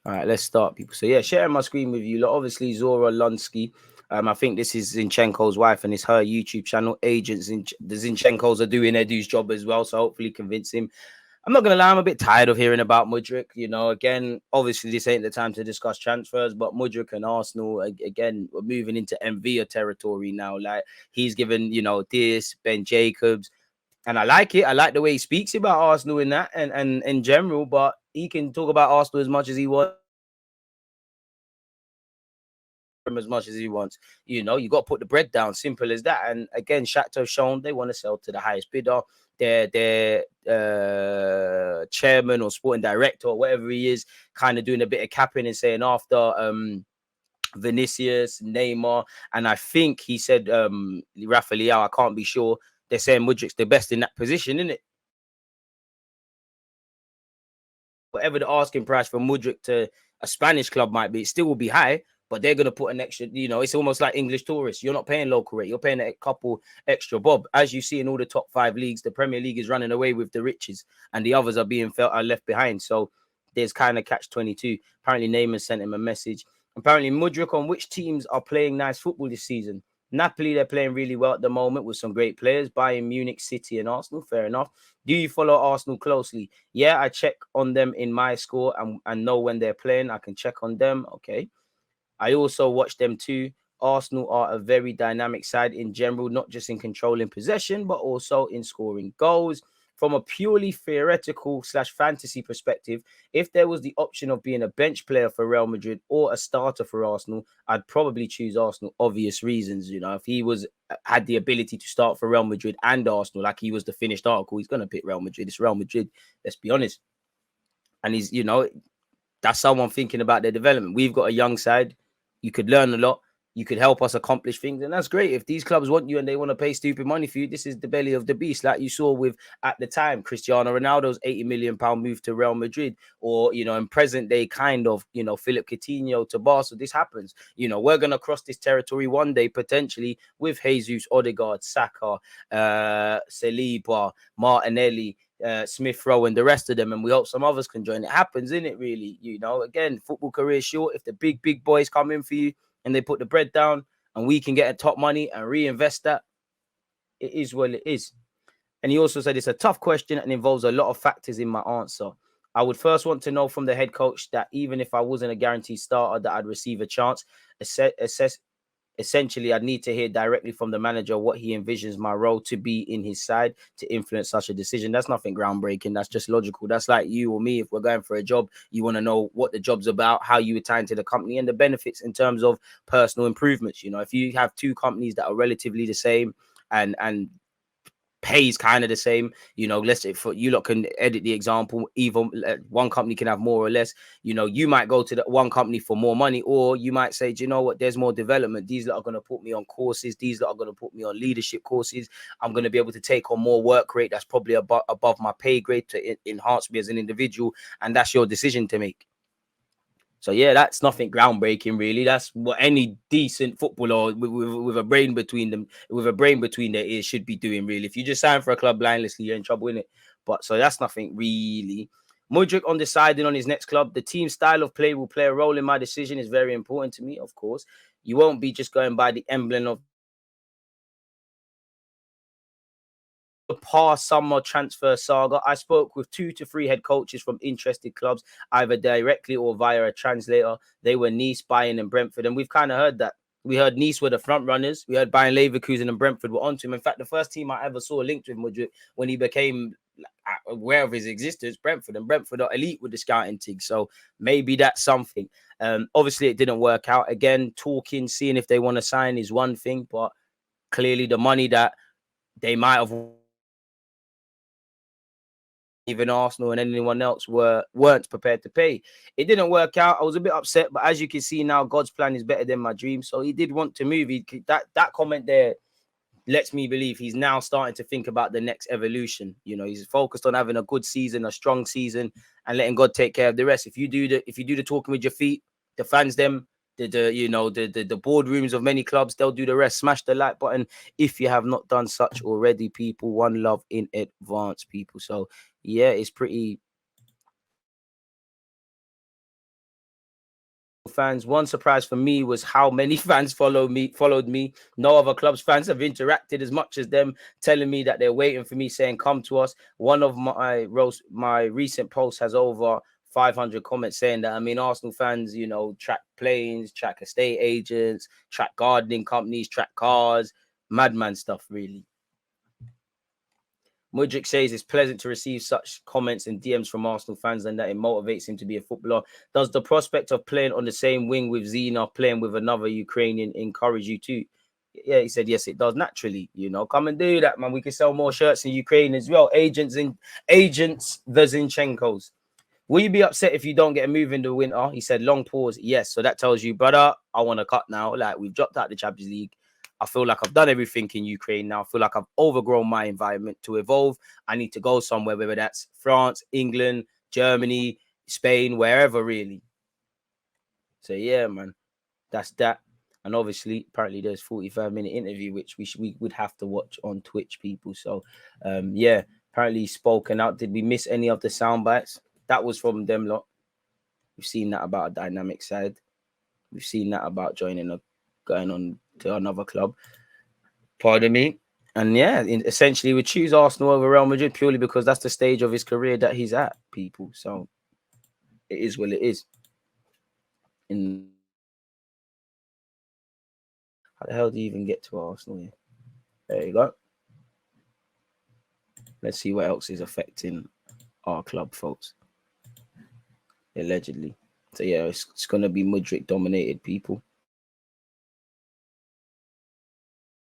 All right, let's start, people. So yeah, sharing my screen with you. Obviously, Zora Lunsky. I think this is Zinchenko's wife, and it's her YouTube channel. Agents in the Zinchenkos are doing their dues job as well, so hopefully convince him. I'm not gonna lie, I'm a bit tired of hearing about Mudryk. Again, obviously this ain't the time to discuss transfers, but Mudryk and Arsenal, again, we're moving into Envia territory now. Like, he's given, this Ben Jacobs, and I like it. I like the way he speaks about Arsenal in that and in general, but he can talk about Arsenal as much as he wants. As much as he wants. You got to put the bread down. Simple as that. And again, Shakhtar shown they want to sell to the highest bidder. Their chairman or sporting director or whatever he is, kind of doing a bit of capping and saying after Vinicius, Neymar, and I think he said Rafa Leao, I can't be sure. They're saying Mudryk's the best in that position, isn't it? Whatever the asking price for Mudryk to a Spanish club might be, it still will be high, but they're going to put an extra, it's almost like English tourists. You're not paying local rate. You're paying a couple extra bob. As you see in all the top 5 leagues, the Premier League is running away with the riches and the others are left behind. So there's kind of catch-22. Apparently Neymar sent him a message. Apparently Mudryk on which teams are playing nice football this season. Napoli, they're playing really well at the moment with some great players. Bayern Munich, City and Arsenal, fair enough. Do you follow Arsenal closely? Yeah, I check on them in my score and know when they're playing. I can check on them. Okay. I also watch them too. Arsenal are a very dynamic side in general, not just in controlling possession, but also in scoring goals. From a purely theoretical / fantasy perspective, if there was the option of being a bench player for Real Madrid or a starter for Arsenal, I'd probably choose Arsenal. Obvious reasons, if he had the ability to start for Real Madrid and Arsenal, like he was the finished article, he's going to pick Real Madrid. It's Real Madrid. Let's be honest. And he's, that's someone thinking about their development. We've got a young side. You could learn a lot. You could help us accomplish things. And that's great. If these clubs want you and they want to pay stupid money for you, this is the belly of the beast. Like you saw with, at the time, Cristiano Ronaldo's £80 million move to Real Madrid. Or, in present day, kind of, Philip Coutinho to Barca. This happens. We're going to cross this territory one day, potentially, with Jesus, Odegaard, Saka, Saliba, Martinelli, Smith Rowe and the rest of them, and we hope some others can join. It happens, isn't it? Really, again, football career is short. If the big boys come in for you and they put the bread down, and we can get a top money and reinvest that, it is what it is. And he also said it's a tough question and involves a lot of factors in my answer. I would first want to know from the head coach that even if I wasn't a guaranteed starter, that I'd receive a chance. Essentially, I'd need to hear directly from the manager what he envisions my role to be in his side to influence such a decision. That's nothing groundbreaking. That's just logical. That's like you or me. If we're going for a job, you want to know what the job's about, how you attain to the company, and the benefits in terms of personal improvements. If you have 2 companies that are relatively the same and pays kind of the same, let's say for you lot can edit the example, even one company can have more or less, you might go to the one company for more money, or you might say, do you know what, there's more development. These lot are going to put me on courses, these lot are going to put me on leadership courses, I'm going to be able to take on more work rate that's probably above my pay grade to enhance me as an individual, and that's your decision to make. So yeah, that's nothing groundbreaking, really. That's what any decent footballer with a brain between their ears should be doing, really. If you just sign for a club blindlessly, you're in trouble, innit? But so that's nothing really. Mudryk undecided on his next club. The team style of play will play a role in my decision. Is very important to me, of course. You won't be just going by the emblem of the past summer transfer saga. I spoke with 2 to 3 head coaches from interested clubs, either directly or via a translator. They were Nice, Bayern, and Brentford, and we've kind of heard that. We heard Nice were the front runners. We heard Bayern Leverkusen and Brentford were onto him. In fact, the first team I ever saw linked with Mudryk when he became aware of his existence, Brentford, and Brentford are elite with the scouting thing. So maybe that's something. Obviously, it didn't work out. Again, talking, seeing if they want to sign is one thing, but clearly the money that they might have, even Arsenal and anyone else, weren't prepared to pay. It didn't work out. I was a bit upset, but as you can see now, God's plan is better than my dream. So he did want to move. That comment there lets me believe he's now starting to think about the next evolution. He's focused on having a good season, a strong season, and letting God take care of the rest. If you do the talking with your feet, the fans, the boardrooms of many clubs, they'll do the rest. Smash the like button if you have not done such already, people. One love in advance, people. So yeah, it's pretty fans. One surprise for me was how many fans followed me. No other club's fans have interacted as much as them, telling me that they're waiting for me, saying come to us. One of my recent posts has over 500 comments saying that, I mean, Arsenal fans, you know, track planes, track estate agents, track gardening companies, track cars, madman stuff, really. Mudryk says it's pleasant to receive such comments and DMs from Arsenal fans and that it motivates him to be a footballer. Does the prospect of playing on the same wing with Zina, playing with another Ukrainian, encourage you too? Yeah, he said, yes, it does naturally. You know, come and do that, man. We can sell more shirts in Ukraine as well. Agents, the Zinchenko's. Will you be upset if you don't get a move in the winter? He said, long pause. Yes. So that tells you, brother, I want to cut now. Like, we've dropped out the Champions League. I feel like I've done everything in Ukraine now. I feel like I've overgrown my environment to evolve. I need to go somewhere, whether that's France, England, Germany, Spain, wherever, really. So, yeah, man, that's that. And obviously, apparently there's 45-minute interview, which we would have to watch on Twitch, people. So, yeah, apparently he's spoken out. Did we miss any of the sound bites? That was from them lot. We've seen that about a dynamic side. We've seen that about going on to another club. Pardon me. And yeah, essentially we choose Arsenal over Real Madrid purely because that's the stage of his career that he's at, people. So it is what it is. How the hell do you even get to Arsenal here? There you go. Let's see what else is affecting our club, folks. Allegedly. So yeah, it's going to be Mudryk dominated, people.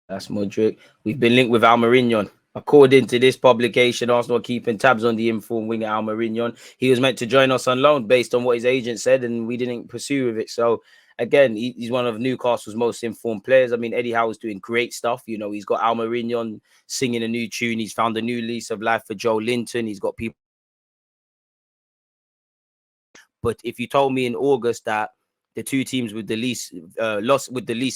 That's Mudryk. We've been linked with Almiron. According to this publication, Arsenal are keeping tabs on the informed winger Almiron. He was meant to join us on loan based on what his agent said, and we didn't pursue with it. So, again, he's one of Newcastle's most informed players. I mean, Eddie Howe's doing great stuff. You know, he's got Almiron singing a new tune. He's found a new lease of life for Joe Linton. He's got people. But if you told me in August that the two teams with the least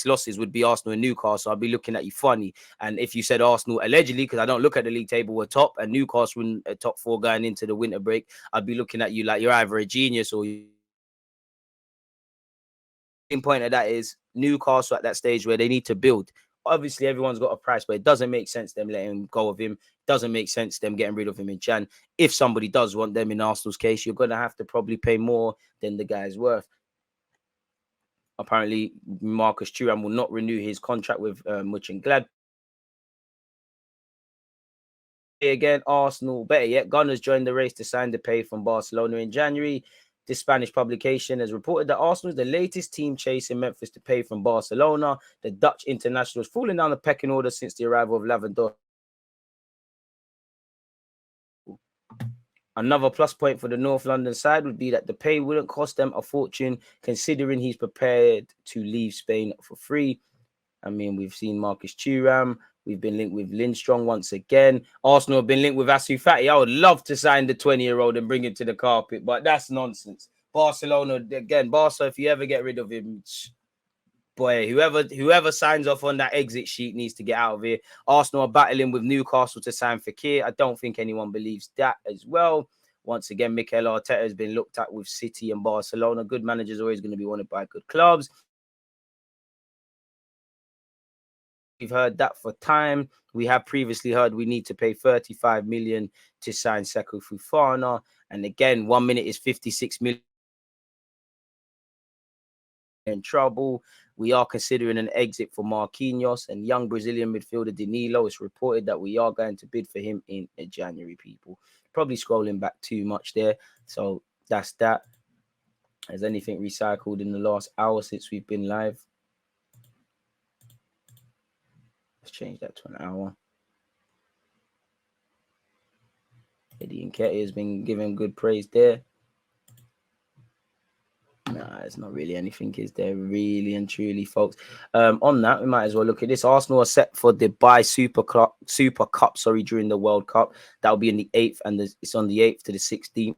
losses would be Arsenal and Newcastle, I'd be looking at you funny. And if you said Arsenal allegedly, because I don't look at the league table, were top, and Newcastle in top 4 going into the winter break, I'd be looking at you like you're either a genius or you. The point of that is Newcastle at that stage where they need to build. Obviously, everyone's got a price, but it doesn't make sense them letting go of him. It doesn't make sense them getting rid of him in Jan. If somebody does want them in Arsenal's case, you're going to have to probably pay more than the guy's worth. Apparently, Marcus Thuram will not renew his contract with Mönchengladbach. Again, Arsenal, better yet, Gunners joined the race to sign the pay from Barcelona in January. This Spanish publication has reported that Arsenal is the latest team chasing Memphis to pay from Barcelona. The Dutch international has fallen down the pecking order since the arrival of Lewandowski. Another plus point for the North London side would be that the pay wouldn't cost them a fortune, considering he's prepared to leave Spain for free. I mean, we've seen Marcus Thuram. We've been linked with Lindstrom once again. Arsenal have been linked with Asu Fati. I would love to sign the 20-year-old and bring him to the carpet, but that's nonsense. Barcelona, again, Barca, if you ever get rid of him, boy, whoever signs off on that exit sheet needs to get out of here. Arsenal are battling with Newcastle to sign Fekir. I don't think anyone believes that as well. Once again, Mikel Arteta has been looked at with City and Barcelona. Good managers are always going to be wanted by good clubs. We've heard that for time. We have previously heard we need to pay 35 million to sign Seko Fofana. And again, 1 minute is 56 million. In trouble. We are considering an exit for Marquinhos and young Brazilian midfielder Danilo. It's reported that we are going to bid for him in January, people. Probably scrolling back too much there. So that's that. Has anything recycled in the last hour since we've been live? Let's change that to an hour. Eddie Nketiah has been given good praise there. Nah, it's not really anything, is there? Really and truly, folks. On that, we might as well look at this. Arsenal are set for the Dubai Super Cup, during the World Cup. That'll be in the 8th, and it's on the 8th to the 16th.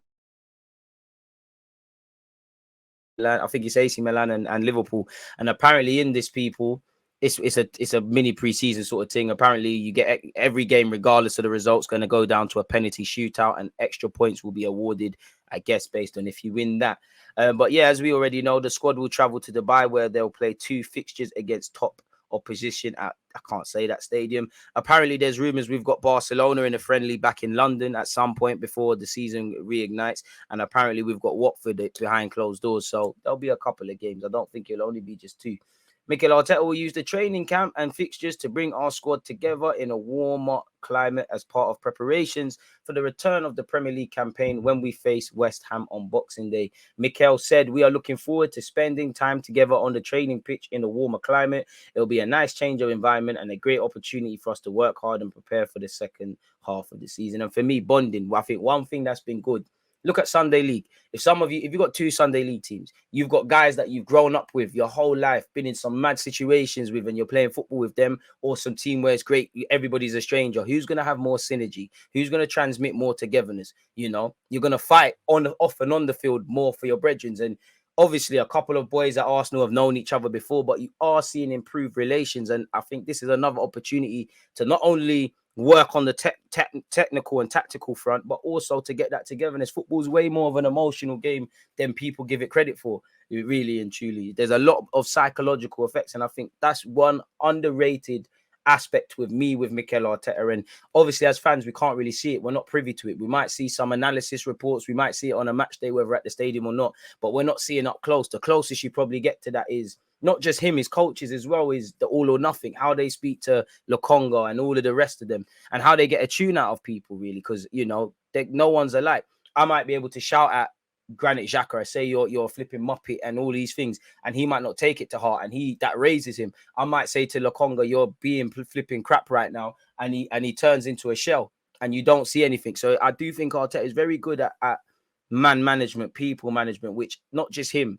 I think it's AC Milan and Liverpool. And apparently in this, people, it's a mini preseason sort of thing. Apparently, you get every game, regardless of the results, going to go down to a penalty shootout, and extra points will be awarded, I guess, based on if you win that. But yeah, as we already know, the squad will travel to Dubai, where they'll play 2 fixtures against top opposition at, I can't say that stadium. Apparently, there's rumors we've got Barcelona in a friendly back in London at some point before the season reignites, and apparently we've got Watford behind closed doors. So there'll be a couple of games. I don't think it'll only be just 2. Mikel Arteta will use the training camp and fixtures to bring our squad together in a warmer climate as part of preparations for the return of the Premier League campaign when we face West Ham on Boxing Day. Mikel said, "We are looking forward to spending time together on the training pitch in a warmer climate. It'll be a nice change of environment and a great opportunity for us to work hard and prepare for the second half of the season." And for me, bonding, I think one thing that's been good, look at Sunday League. If you've got 2 Sunday League teams, you've got guys that you've grown up with your whole life, been in some mad situations with, and you're playing football with them, or some team where it's great, everybody's a stranger. Who's going to have more synergy? Who's going to transmit more togetherness? You know, you're going to fight off and on the field more for your brethren. And obviously, a couple of boys at Arsenal have known each other before, but you are seeing improved relations. And I think this is another opportunity to not only work on the technical and tactical front, but also to get that togetherness. Football's way more of an emotional game than people give it credit for. Really and truly, there's a lot of psychological effects, and I think that's one underrated aspect with Mikel Arteta. And obviously, as fans, we can't really see it. We're not privy to it. We might see some analysis reports. We might see it on a match day, whether at the stadium or not, but we're not seeing up close. The closest you probably get to that is not just him, his coaches as well, is the all or nothing, how they speak to Lokonga and all of the rest of them, and how they get a tune out of people, really, because, you know, no one's alike. I might be able to shout at Granit Xhaka, say you're flipping muppet and all these things, and he might not take it to heart, and that raises him. I might say to Lokonga, you're being flipping crap right now, and he turns into a shell, and you don't see anything. So I do think Arteta is very good at man management, people management, which not just him,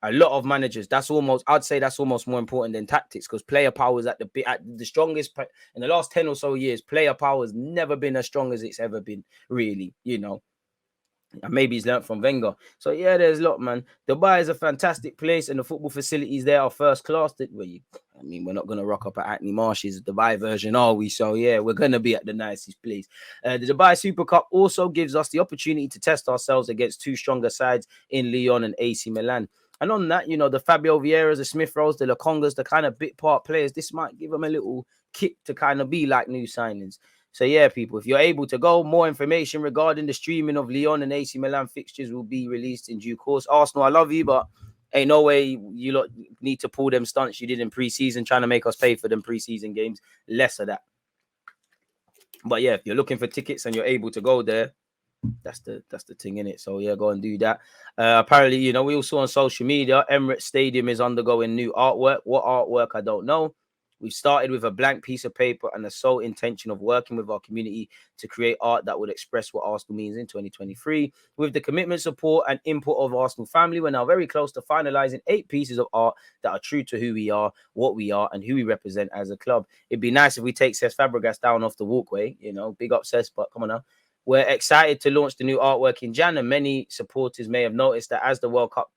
a lot of managers, I'd say that's almost more important than tactics, because player power is at the strongest in the last 10 or so years. Player power has never been as strong as it's ever been, really, you know. And maybe he's learned from Wenger. So yeah, there's a lot, man. Dubai is a fantastic place, and the football facilities there are first class. We're not going to rock up at Hackney Marshes, Dubai version, are we? So yeah, we're going to be at the nicest place. The Dubai Super Cup also gives us the opportunity to test ourselves against 2 stronger sides in Lyon and AC Milan. And on that, you know, the Fabio Vieiras, the Smith Rowes, the Lokongas, the kind of bit part players, this might give them a little kick to kind of be like new signings. So yeah, people, if you're able to go, more information regarding the streaming of Lyon and AC Milan fixtures will be released in due course. Arsenal, I love you, but ain't no way you lot need to pull them stunts you did in preseason, trying to make us pay for them preseason games. Less of that. But yeah, if you're looking for tickets and you're able to go there, that's the thing in it. So yeah, go and do that. Apparently, you know, we also on social media, Emirates Stadium is undergoing new artwork. What artwork, I don't know. We've started with a blank piece of paper and the sole intention of working with our community to create art that would express what Arsenal means in 2023. With the commitment, support, and input of Arsenal family, we're now very close to finalizing 8 pieces of art that are true to who we are, what we are, and who we represent as a club. It'd be nice if we take Cesc Fabregas down off the walkway, you know, big up Cesc, but come on now. We're excited to launch the new artwork in Jan, and many supporters may have noticed that as the World Cup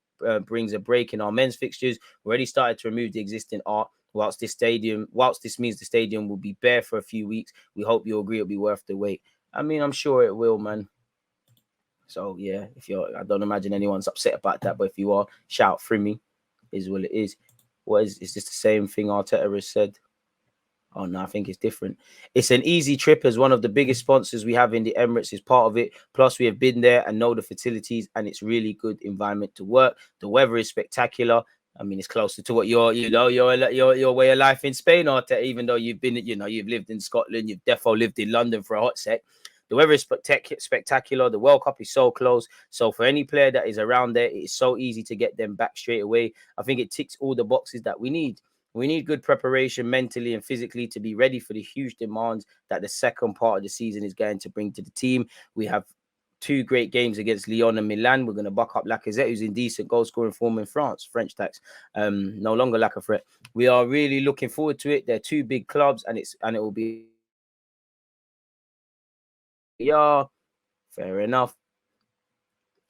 brings a break in our men's fixtures, we already started to remove the existing art. Whilst this means the stadium will be bare for a few weeks, we hope you'll agree it'll be worth the wait. I mean, I'm sure it will, man. So yeah, I don't imagine anyone's upset about that, but if you are, shout through me, is what it is. What is this the same thing Arteta has said? Oh no, I think it's different. It's an easy trip, as one of the biggest sponsors we have in the Emirates is part of it. Plus, we have been there and know the facilities, and it's really good environment to work. The weather is spectacular. I mean, it's closer to what your way of life in Spain, or even though you've lived in Scotland, you've definitely lived in London for a hot sec. The weather is spectacular. The World Cup is so close. So for any player that is around there, it is so easy to get them back straight away. I think it ticks all the boxes that we need. We need good preparation mentally and physically to be ready for the huge demands that the second part of the season is going to bring to the team. We have 2 great games against Lyon and Milan. We're going to buck up Lacazette, who's in decent goal-scoring form in France. French tax, no longer lack of threat. We are really looking forward to it. They're 2 big clubs, and it will be. Yeah, fair enough.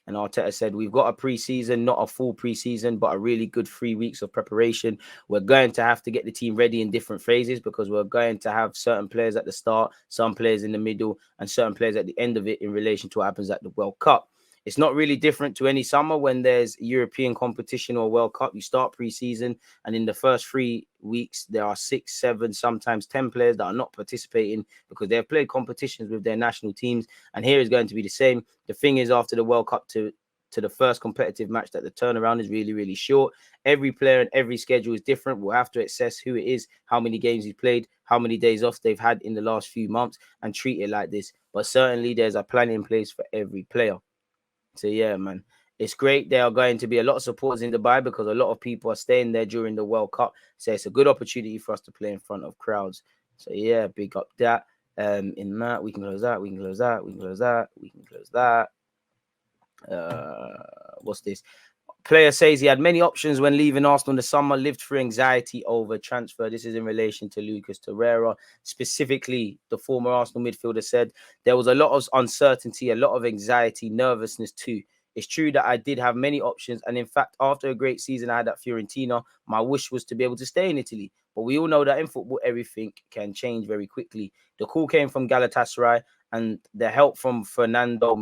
And Arteta said, we've got a pre-season, not a full pre-season, but a really good 3 weeks of preparation. We're going to have to get the team ready in different phases because we're going to have certain players at the start, some players in the middle, and certain players at the end of it in relation to what happens at the World Cup. It's not really different to any summer when there's European competition or World Cup. You start pre-season, and in the first 3 weeks, there are 6, 7, sometimes 10 players that are not participating because they've played competitions with their national teams. And here is going to be the same. The thing is, after the World Cup to the first competitive match, that the turnaround is really, really short. Every player and every schedule is different. We'll have to assess who it is, how many games he's played, how many days off they've had in the last few months, and treat it like this. But certainly there's a plan in place for every player. So yeah, man, it's great. There are going to be a lot of supporters in Dubai because a lot of people are staying there during the World Cup. So it's a good opportunity for us to play in front of crowds. So yeah, big up that. In that, we can close that, we can close that, we can close that, we can close that. What's this? Player says he had many options when leaving Arsenal in the summer, lived through anxiety over transfer. This is in relation to Lucas Torreira. Specifically, the former Arsenal midfielder said there was a lot of uncertainty, a lot of anxiety, nervousness too. It's true that I did have many options. And in fact, after a great season I had at Fiorentina, my wish was to be able to stay in Italy. But we all know that in football, everything can change very quickly. The call came from Galatasaray and the help from Fernando